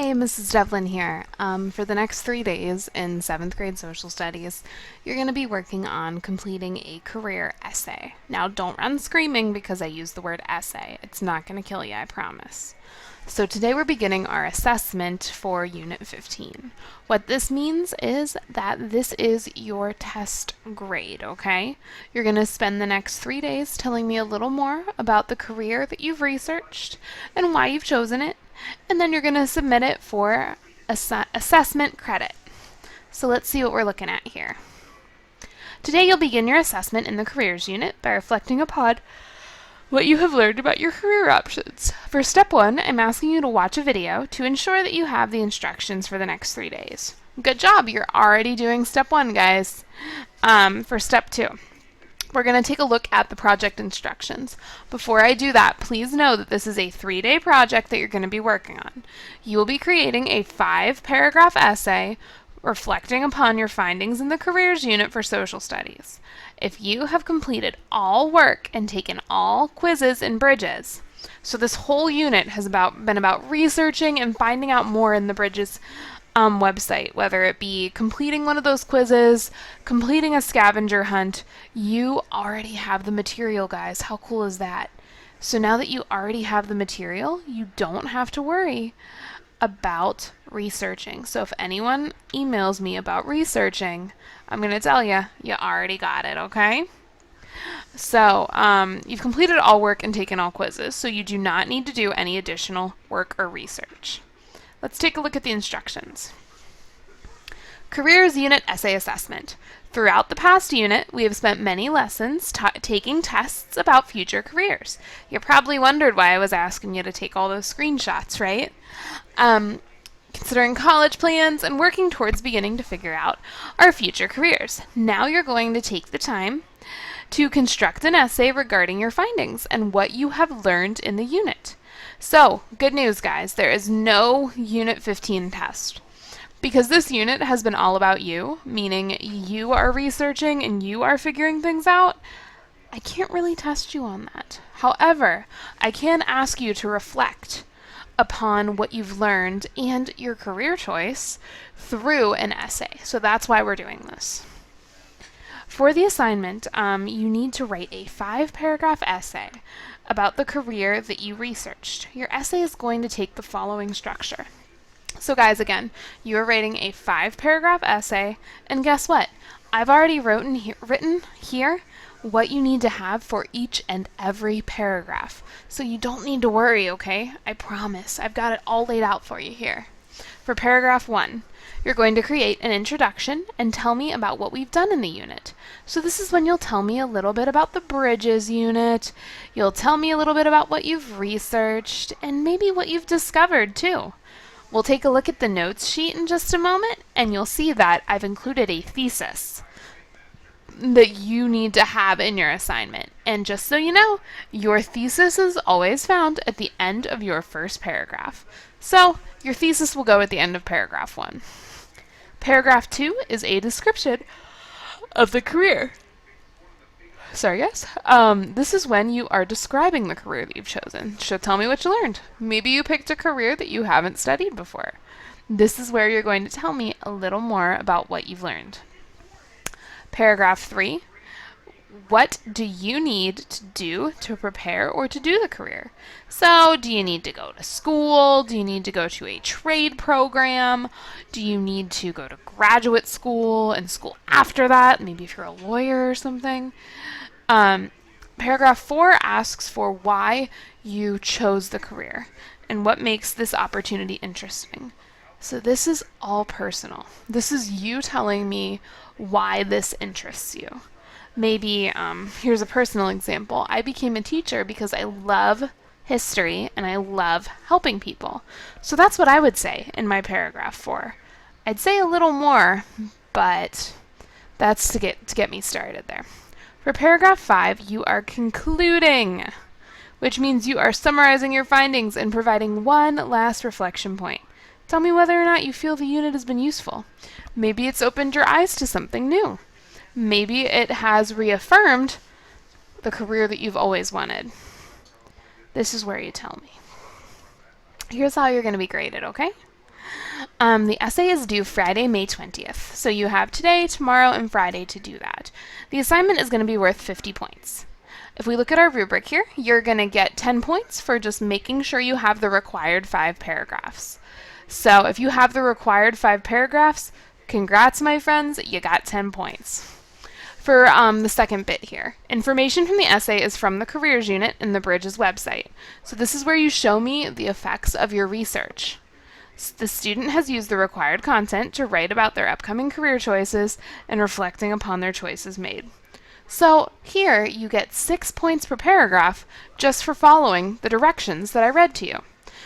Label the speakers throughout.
Speaker 1: Hey, Mrs. Devlin here. For the next 3 days in 7th grade social studies, you're going to be working on completing a career essay. Now, don't run screaming because I use the word essay. It's not going to kill you, I promise. So today we're beginning our assessment for Unit 15. What this means is that this is your test grade, okay? You're going to spend the next 3 days telling me a little more about the career that you've researched and why you've chosen it, and then you're going to submit it for assessment credit. So let's see what we're looking at here. Today you'll begin your assessment in the careers unit by reflecting upon what you have learned about your career options. For step 1, I'm asking you to watch a video to ensure that you have the instructions for the next 3 days. Good job, you're already doing step 1, guys. For step 2, we're going to take a look at the project instructions. Before I do that, please know that this is a 3-day project that you're going to be working on. You will be creating a 5-paragraph essay reflecting upon your findings in the careers unit for social studies. If you have completed all work and taken all quizzes and bridges, so this whole unit has been about researching and finding out more in the bridges website, whether it be completing one of those quizzes, completing a scavenger hunt, you already have the material, guys. How cool is that? So now that you already have the material, you don't have to worry about researching. So if anyone emails me about researching, I'm going to tell you, you already got it, okay? So you've completed all work and taken all quizzes, so you do not need to do any additional work or research. Let's take a look at the instructions. Careers Unit Essay Assessment. Throughout the past unit, we have spent many lessons taking tests about future careers. You probably wondered why I was asking you to take all those screenshots, right? Considering college plans and working towards beginning to figure out our future careers. Now you're going to take the time to construct an essay regarding your findings and what you have learned in the unit. So, good news, guys, there is no Unit 15 test. Because this unit has been all about you, meaning you are researching and you are figuring things out, I can't really test you on that. However, I can ask you to reflect upon what you've learned and your career choice through an essay. So that's why we're doing this. For the assignment, you need to write a 5-paragraph essay about the career that you researched. Your essay is going to take the following structure. So guys, again, you are writing a 5-paragraph essay, and guess what? I've already written here what you need to have for each and every paragraph. So you don't need to worry, okay? I promise. I've got it all laid out for you here. For paragraph 1, you're going to create an introduction and tell me about what we've done in the unit. So this is when you'll tell me a little bit about the bridges unit, you'll tell me a little bit about what you've researched, and maybe what you've discovered too. We'll take a look at the notes sheet in just a moment, and you'll see that I've included a thesis that you need to have in your assignment. And just so you know, your thesis is always found at the end of your first paragraph. So your thesis will go at the end of paragraph 1. Paragraph 2 is a description of the career. Sorry, guys. This is when you are describing the career that you've chosen. So tell me what you learned. Maybe you picked a career that you haven't studied before. This is where you're going to tell me a little more about what you've learned. Paragraph 3. What do you need to do to prepare or to do the career? So, do you need to go to school? Do you need to go to a trade program? Do you need to go to graduate school and school after that? Maybe if you're a lawyer or something. Paragraph 4 asks for why you chose the career and what makes this opportunity interesting. So this is all personal. This is you telling me why this interests you. Maybe, here's a personal example. I became a teacher because I love history and I love helping people. So that's what I would say in my paragraph 4. I'd say a little more, but that's to get me started there. For paragraph 5, you are concluding, which means you are summarizing your findings and providing one last reflection point. Tell me whether or not you feel the unit has been useful. Maybe it's opened your eyes to something new. Maybe it has reaffirmed the career that you've always wanted. This is where you tell me. Here's how you're going to be graded, okay? The essay is due Friday, May 20th. So you have today, tomorrow, and Friday to do that. The assignment is going to be worth 50 points. If we look at our rubric here, you're going to get 10 points for just making sure you have the required 5 paragraphs. So if you have the required 5 paragraphs, congrats, my friends, you got 10 points. For the second bit here, information from the essay is from the careers unit in the Bridges website. So this is where you show me the effects of your research. The student has used the required content to write about their upcoming career choices and reflecting upon their choices made. So here you get 6 points per paragraph just for following the directions that I read to you.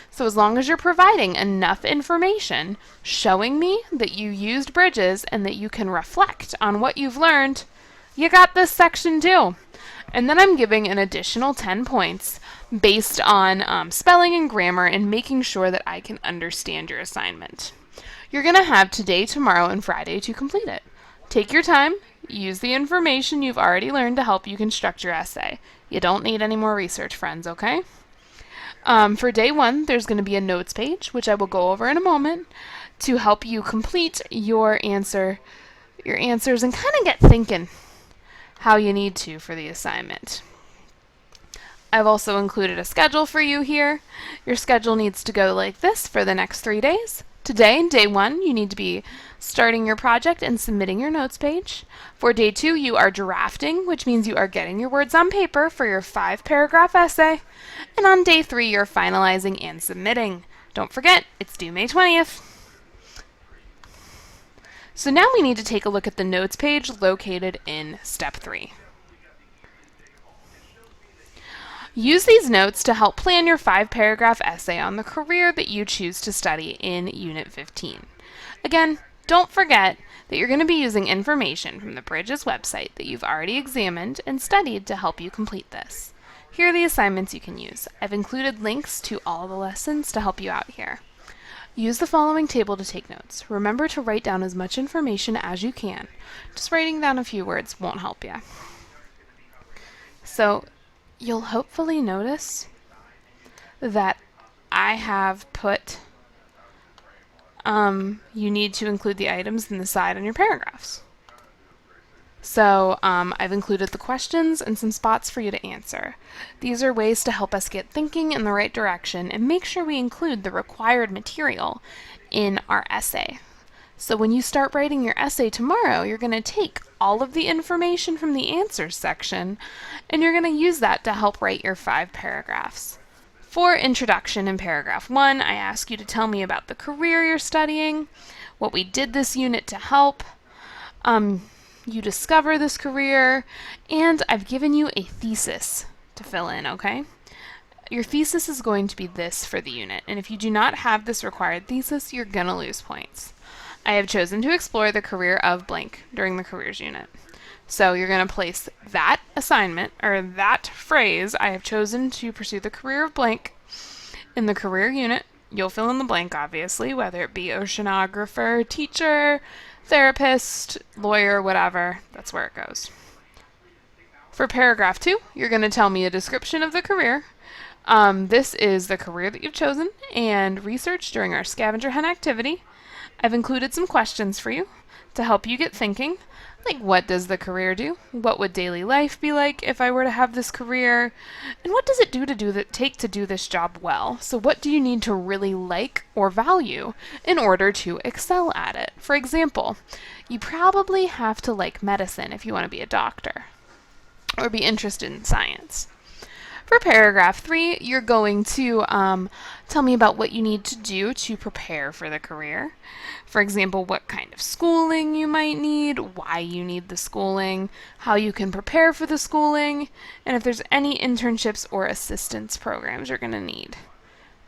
Speaker 1: So as long as you're providing enough information showing me that you used Bridges and that you can reflect on what you've learned, you got this section too. And then I'm giving an additional 10 points based on spelling and grammar and making sure that I can understand your assignment. You're going to have today, tomorrow, and Friday to complete it. Take your time, use the information you've already learned to help you construct your essay. You don't need any more research, friends, okay? For day 1, there's going to be a notes page, which I will go over in a moment, to help you complete your answers and kind of get thinking how you need to for the assignment. I've also included a schedule for you here. Your schedule needs to go like this for the next 3 days. Today, day 1, you need to be starting your project and submitting your notes page. For day 2, you are drafting, which means you are getting your words on paper for your 5-paragraph essay. And on day 3, you're finalizing and submitting. Don't forget, it's due May 20th. So now we need to take a look at the notes page located in step 3. Use these notes to help plan your 5-paragraph essay on the career that you choose to study in Unit 15. Again, don't forget that you're going to be using information from the Bridges website that you've already examined and studied to help you complete this. Here are the assignments you can use. I've included links to all the lessons to help you out here. Use the following table to take notes. Remember to write down as much information as you can. Just writing down a few words won't help you. So you'll hopefully notice that I have put you need to include the items in the side on your paragraphs. So I've included the questions and some spots for you to answer. These are ways to help us get thinking in the right direction and make sure we include the required material in our essay. So when you start writing your essay tomorrow, you're going to take all of the information from the answers section and you're going to use that to help write your 5 paragraphs. For introduction in paragraph 1, I ask you to tell me about the career you're studying, what we did this unit to help you discover this career, and I've given you a thesis to fill in, okay? Your thesis is going to be this for the unit, and if you do not have this required thesis, you're going to lose points. I have chosen to explore the career of blank during the careers unit. So you're going to place that assignment, or that phrase, I have chosen to pursue the career of blank in the career unit. You'll fill in the blank, obviously, whether it be oceanographer, teacher, therapist, lawyer, whatever. That's where it goes. For paragraph 2, you're going to tell me a description of the career. This is the career that you've chosen and researched during our scavenger hunt activity. I've included some questions for you to help you get thinking, like what does the career do? What would daily life be like if I were to have this career? And what does it take to do this job well? So what do you need to really like or value in order to excel at it? For example, you probably have to like medicine if you want to be a doctor or be interested in science. For paragraph 3, you're going to tell me about what you need to do to prepare for the career. For example, what kind of schooling you might need, why you need the schooling, how you can prepare for the schooling, and if there's any internships or assistance programs you're going to need.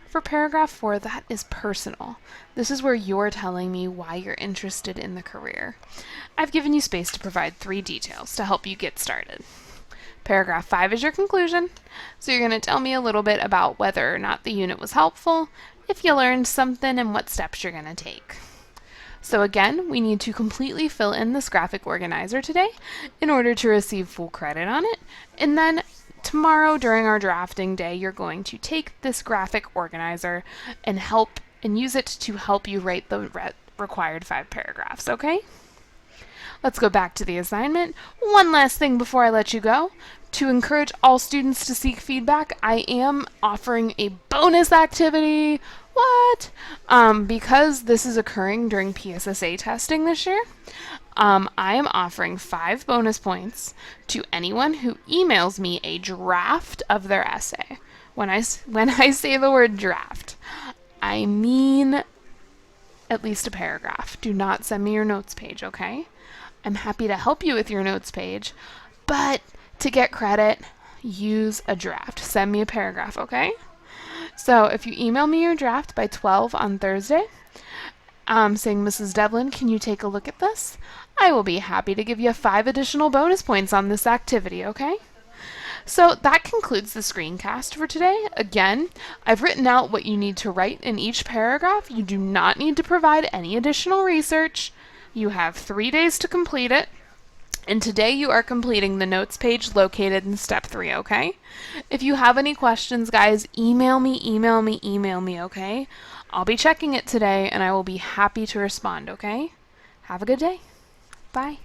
Speaker 1: For paragraph 4, that is personal. This is where you're telling me why you're interested in the career. I've given you space to provide 3 details to help you get started. Paragraph 5 is your conclusion, so you're going to tell me a little bit about whether or not the unit was helpful, if you learned something, and what steps you're going to take. So again, we need to completely fill in this graphic organizer today in order to receive full credit on it, and then tomorrow during our drafting day, you're going to take this graphic organizer and help and use it to help you write the required 5 paragraphs, okay? Let's go back to the assignment. One last thing before I let you go. To encourage all students to seek feedback, I am offering a bonus activity. What? Because this is occurring during PSSA testing this year, I am offering 5 bonus points to anyone who emails me a draft of their essay. When I say the word draft, I mean at least a paragraph. Do not send me your notes page, okay? I'm happy to help you with your notes page, but to get credit, use a draft. Send me a paragraph, okay? So if you email me your draft by 12 on Thursday, saying, Mrs. Devlin, can you take a look at this? I will be happy to give you 5 additional bonus points on this activity, okay? So that concludes the screencast for today. Again, I've written out what you need to write in each paragraph. You do not need to provide any additional research. You have 3 days to complete it. And today you are completing the notes page located in step 3, okay? If you have any questions, guys, email me, okay? I'll be checking it today and I will be happy to respond, okay? Have a good day. Bye.